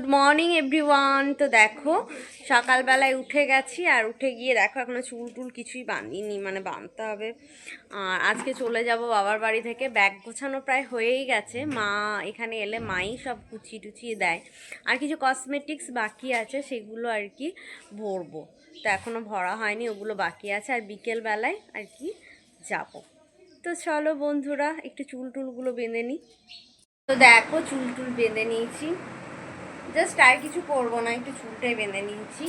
Good morning everyone. তো দেখো সকালবেলায় উঠে গেছি, আর উঠে গিয়ে দেখো এখনো চুল টুল কিছুই বাঁধিনি, মানে বাঁধতে হবে। আর আজকে চলে যাব বাবার বাড়ি থেকে। ব্যাগ গোছানো প্রায় হয়েই গেছে, মা এখানে এলে মাই সব গুছিয়ে টুচিয়ে দেয়। আর কিছু কসমেটিক্স বাকি আছে, সেগুলো আর কি ভরবো। তো এখনও ভরা হয়নি, ওগুলো বাকি আছে। আর বিকেলবেলায় আর কি যাব। তো চলো বন্ধুরা, একটু চুল টুলগুলো বেঁধে নিই। তো দেখো চুল টুল বেঁধে নিয়েছি, জাস্ট আর কিছু করবো না, একটু চুলটাই বেঁধে নিয়েছি।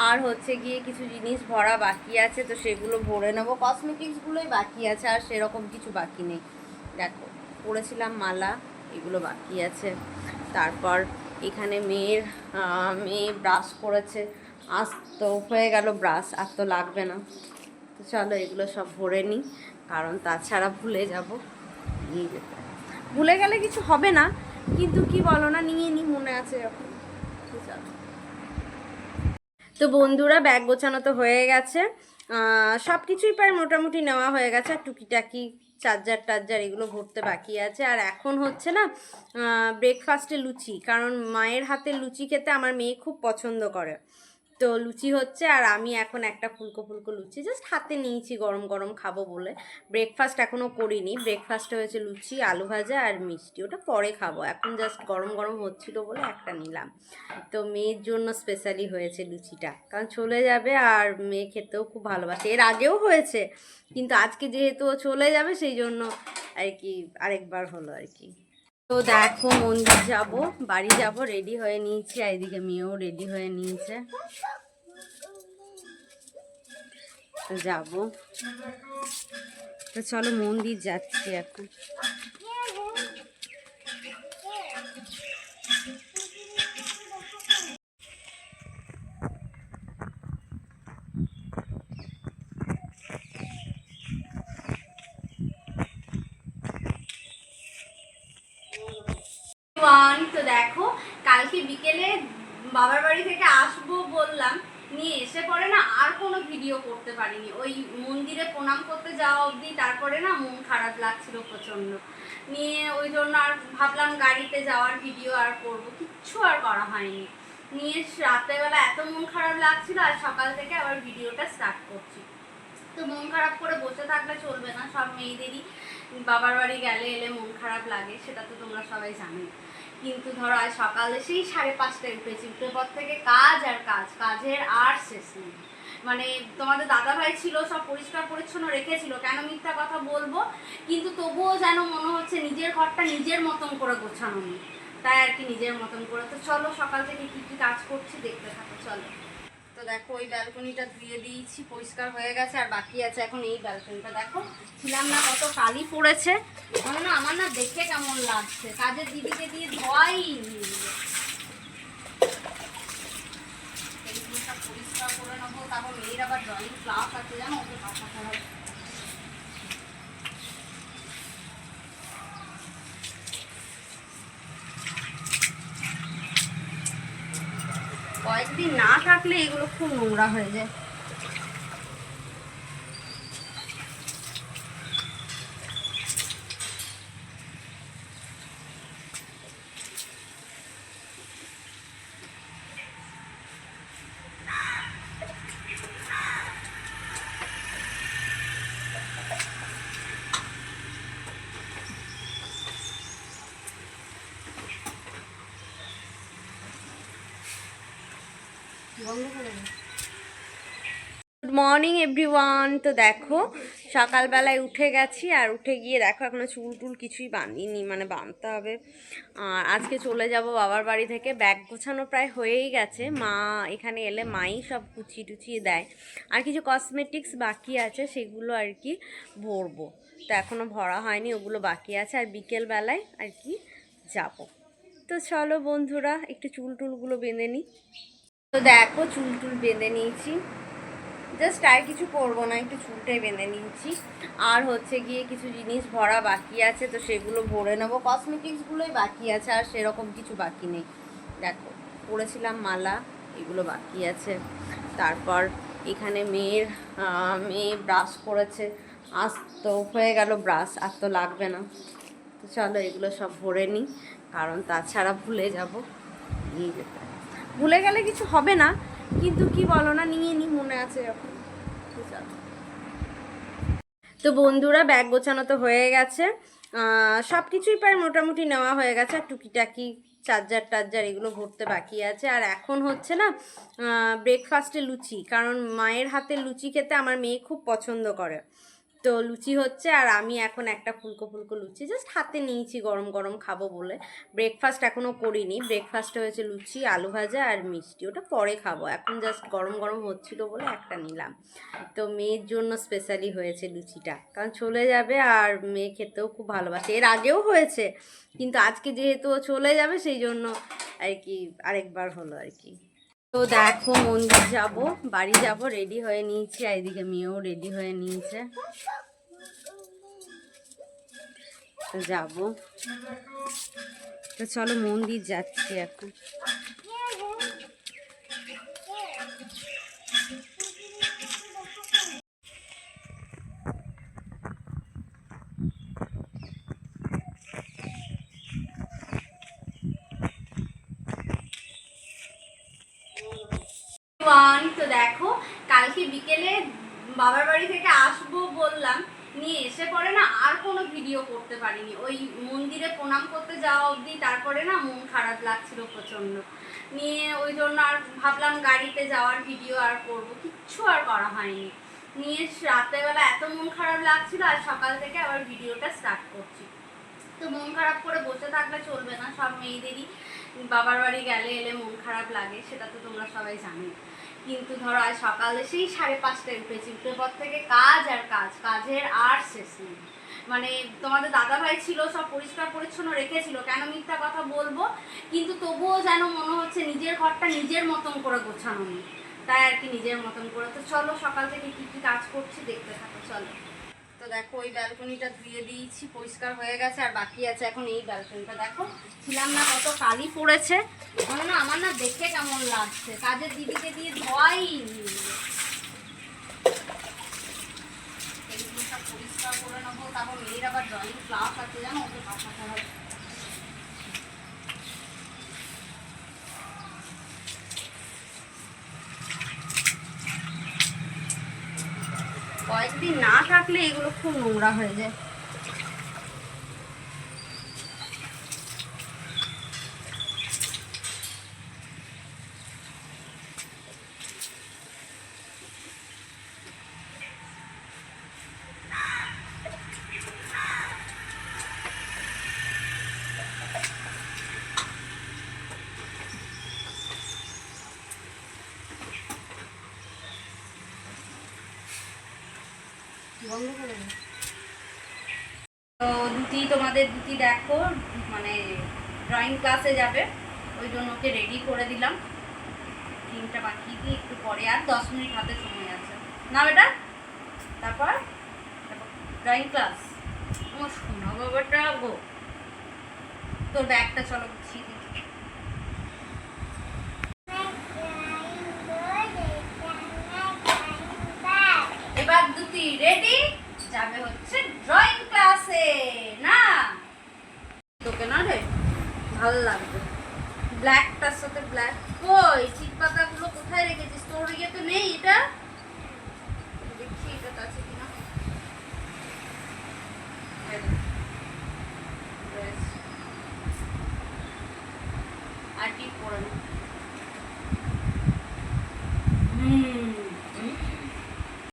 আর হচ্ছে গিয়ে কিছু জিনিস ভরা বাকি আছে, তো সেগুলো ভরে নেবো। কসমেটিক্সগুলোই বাকি আছে, আর সেরকম কিছু বাকি নেই। দেখো পরেছিলাম মালা, এগুলো বাকি আছে। তারপর এখানে মেয়ে ব্রাশ করেছে, আজ তো হয়ে গেল ব্রাশ, আর তো লাগবে না। তো চলো এগুলো সব ভরে নিই, কারণ তাছাড়া ভুলে যাব। নিয়ে যেতে ভুলে গেলে কিছু হবে না, কিন্তু কি বলো না, নিয়ে নি, মনে আছে এখন। তো বন্ধুরা ব্যাগ গোছানো তো হয়ে গেছে, সব কিছুই প্রায় মোটামুটি নেওয়া হয়ে গেছে। আর টুকিটাকি চার্জার টার্জার এগুলো ভরতে বাকি আছে। আর এখন হচ্ছে না ব্রেকফাস্টে লুচি, কারণ মায়ের হাতের লুচি খেতে আমার মেয়ে খুব পছন্দ করে। তো লুচি হচ্ছে, আর আমি এখন একটা ফুলকো ফুলকো লুচি জাস্ট হাতে নিয়েছি গরম গরম খাবো বলে। ব্রেকফাস্ট এখনও করিনি। ব্রেকফাস্টে হয়েছে লুচি, আলু ভাজা আর মিষ্টি, ওটা পরে খাবো। এখন জাস্ট গরম গরম হচ্ছিল বলে একটা নিলাম। তো মেয়ের জন্য স্পেশালি হয়েছে লুচিটা, কারণ চলে যাবে আর মেয়ে খেতেও খুব ভালোবাসে। এর আগেও হয়েছে, কিন্তু আজকে যেহেতু ও চলে যাবে সেই জন্য আর কি আরেকবার হলো আর কি। তো দেখো মন্দির যাব, বাড়ি যাব, রেডি হয়ে নিয়েছি। আর এদিকে মেয়েও রেডি হয়ে নিয়েছে, তো যাবো। তো চলো মন্দির যাচ্ছি এখন। তো দেখো কালকে বিকেলে বাবার বাড়ি থেকে আসবো বললাম, নিয়ে এসে পরে না আর কোনো ভিডিও করতে পারিনি। ওই মন্দিরে প্রণাম করতে যাওয়া অবধি, তারপরে না মন খারাপ লাগছিল প্রচণ্ড, নিয়ে ওই জন্য আর ভাবলাম গাড়িতে যাওয়ার ভিডিও আর করবো, কিচ্ছু আর করা হয়নি। নিয়ে রাত্রেবেলা এত মন খারাপ লাগছিল, আর সকাল থেকে আবার ভিডিওটা স্টার্ট করছি। তো মন খারাপ করে বসে থাকলে চলবে না, সব মেয়েদেরই বাবার বাড়ি গেলে এলে মন খারাপ লাগে, সেটা তো তোমরা সবাই জানোই। কিন্তু ধরো আজ সকালে সেই 5:30টায় উঠেছি, উঠে পর থেকে কাজ আর কাজ, কাজের আর শেষ নেই। মানে তোমাদের দাদাভাই ছিল, সব পরিষ্কার পরিচ্ছন্ন রেখেছিল, কেন মিথ্যা কথা বলবো, কিন্তু তবুও যেন মনে হচ্ছে নিজের ঘরটা নিজের মতন করে গোছানো নেই, তাই আর কি নিজের মতন করে। তো চলো সকাল থেকে কি কি কাজ করছি দেখতে থাকো, চলো। তো দেখো ওই ব্যালকনিটা ধুয়ে দিয়েছি, পরিষ্কার হয়ে গেছে, আর বাকি আছে এখন এই ব্যালকনিটা। দেখো ছিলাম না কত কালি পড়েছে, মানে না আমার না দেখে কেমন লাগছে, কাজের দিদিকে দিয়ে ধোয়াই এইগুলো সব পরিষ্কার করে নেবো। তারপর মেয়ের আবার ড্রয়িং ক্লাস আছে, জানো, ওকে পাঠাতে হবে। কয়েকদিন না থাকলে এগুলো খুব নোংরা হয়ে যায়। Good morning everyone. তো দেখো সকালবেলায় উঠে গেছি, আর উঠে গিয়ে দেখো এখনো চুল টুল কিছুই বাঁধিনি, মানে বাঁধতে হবে। আর আজকে চলে যাব বাবার বাড়ি থেকে। ব্যাগ গোছানো প্রায় হয়েই গেছে, মা এখানে এলে মাই সব গুছিয়ে টুচিয়ে দেয়। আর কিছু কসমেটিক্স বাকি আছে, সেগুলো আর কি ভরবো। তো এখনও ভরা হয়নি, ওগুলো বাকি আছে। আর বিকেলবেলায় আর কি যাব। তো চলো বন্ধুরা, একটু চুল টুলগুলো বেঁধে নিই। তো দেখো চুল টুল বেঁধে নিয়েছি, জাস্ট আর কিছু করবো না, একটু চুলটাই বেঁধে নিয়েছি। আর হচ্ছে গিয়ে কিছু জিনিস ভরা বাকি আছে, তো সেগুলো ভরে নেবো। কসমেটিক্সগুলোই বাকি আছে, আর সেরকম কিছু বাকি নেই। দেখো পরেছিলাম মালা, এগুলো বাকি আছে। তারপর এখানে মেয়ে ব্রাশ করেছে, আজ তো হয়ে গেল ব্রাশ, আর তো লাগবে না। তো চলো এগুলো সব ভরে নিই, কারণ তাছাড়া ভুলে যাব। নিয়ে যেতে। ভুলে গেলে কিছু হবে না, কিন্তু কি বলো না, নিয়ে নি, মনে আছে এখন। তো বন্ধুরা, ব্যাগ গোছানো তো হয়ে গেছে, সব কিছুই প্রায় মোটামুটি নেওয়া হয়ে গেছে। আর টুকিটাকি চার্জার টার্জার এগুলো ভরতে বাকি আছে। আর এখন হচ্ছে না ব্রেকফাস্টে লুচি, কারণ মায়ের হাতে লুচি খেতে আমার মেয়ে খুব পছন্দ করে। তো লুচি হচ্ছে, আর আমি এখন একটা ফুলকো ফুলকো লুচি জাস্ট হাতে নিয়েছি গরম গরম খাবো বলে। ব্রেকফাস্ট এখনও করিনি। ব্রেকফাস্টে হয়েছে লুচি, আলু ভাজা আর মিষ্টি, ওটা পরে খাবো। এখন জাস্ট গরম গরম হচ্ছিল বলে একটা নিলাম। তো মেয়ের জন্য স্পেশালি হয়েছে লুচিটা, কারণ চলে যাবে আর মেয়ে খেতেও খুব ভালোবাসে। এর আগেও হয়েছে, কিন্তু আজকে যেহেতু চলে যাবে সেই জন্য আর কি আরেকবার হলো আর কি। তো দেখো, মন্দির যাব, বাড়ি যাব, রেডি হয়ে নিয়েছি। আর এদিকে মেয়েও রেডি হয়ে নিয়েছে, তো যাব। তো চলো মন্দির যাচ্ছি এখন। তো দেখো, কালকে বিকেলে বাবার বাড়ি থেকে আসবো বললাম, নিয়ে এসে পরে না আর কোনো ভিডিও করতে পারিনি। ওই মন্দিরে প্রণাম করতে যাওয়া অবধি, তারপরে না মন খারাপ লাগছিল প্রচণ্ড, নিয়ে ওই জন্য আর ভাবলাম গাড়িতে যাওয়ার ভিডিও আর করব, কিচ্ছু আর করা হয়নি। নিয়ে রাত্রেবেলা এত মন খারাপ লাগছিল, আর সকাল থেকে আবার ভিডিওটা স্টার্ট করছি। তো মন খারাপ করে বসে থাকলে চলবে না, সব মেয়েদেরই বাবার বাড়ি গেলে এলে মন খারাপ লাগে, সেটা তো তোমরা সবাই জানো। কিন্তু ধরো আজ সকালে সেই 5:30টায় উঠেছি, উঠে পর থেকে কাজ আর কাজ, কাজের আর শেষ নেই। মানে তোমাদের দাদাভাই ছিল, সব পরিষ্কার পরিচ্ছন্ন রেখেছিল, কেন মিথ্যা কথা বলবো, কিন্তু তবুও যেন মনে হচ্ছে নিজের ঘরটা নিজের মতন করে গোছানো নেই, তাই আর কি নিজের মতন করে। তো চলো সকাল থেকে কি কি কাজ করছি দেখতে থাকো, চলো। তো দেখো, ওই ব্যালকনিটা ধুয়ে দিয়েছি, পরিষ্কার হয়ে গেছে, আর বাকি আছে এখন এই ব্যালকনিটা। দেখো ছিলাম না, কত কালি পড়েছে, না আমার না দেখে কেমন লাগছে, কাজের দিদিকে দিয়ে ধোয়াই এইগুলো সব পরিষ্কার করে নেবো। তারপর মেয়ের আবার ড্রয়িং ক্লাস আছে, জানো, ওকে পাঠাতে হবে। কয়েকদিন না থাকলে এগুলো খুব নোংরা হয়ে যায়। বন্ধ করে দাও। তো তোমাদের দুটি দেখো, মানে ড্রয়িং ক্লাসে যাবে, ওই জন্য ওকে রেডি করে দিলাম। 3টা বাকি দিয়ে একটু পরে, আর 10 মিনিট হাতে সময় আছে না বেটা। তারপর ড্রয়িং ক্লাস, আমার শোনা বাবাটা গো। তোর ব্যাগটা চলো গুছিয়ে দিই। এবার দুটি রেডি, যাবে হচ্ছে ড্রয়িং ক্লাসে না। তোকে না রে ভালো লাগবে, ব্ল্যাকটার সাথে ব্ল্যাক। কই চিট পাতাগুলো কোথায় রেখেছিস? তোর ইয়ে তো নেই, এটা দেখছি এটা আছে কিনা। আর কি করে না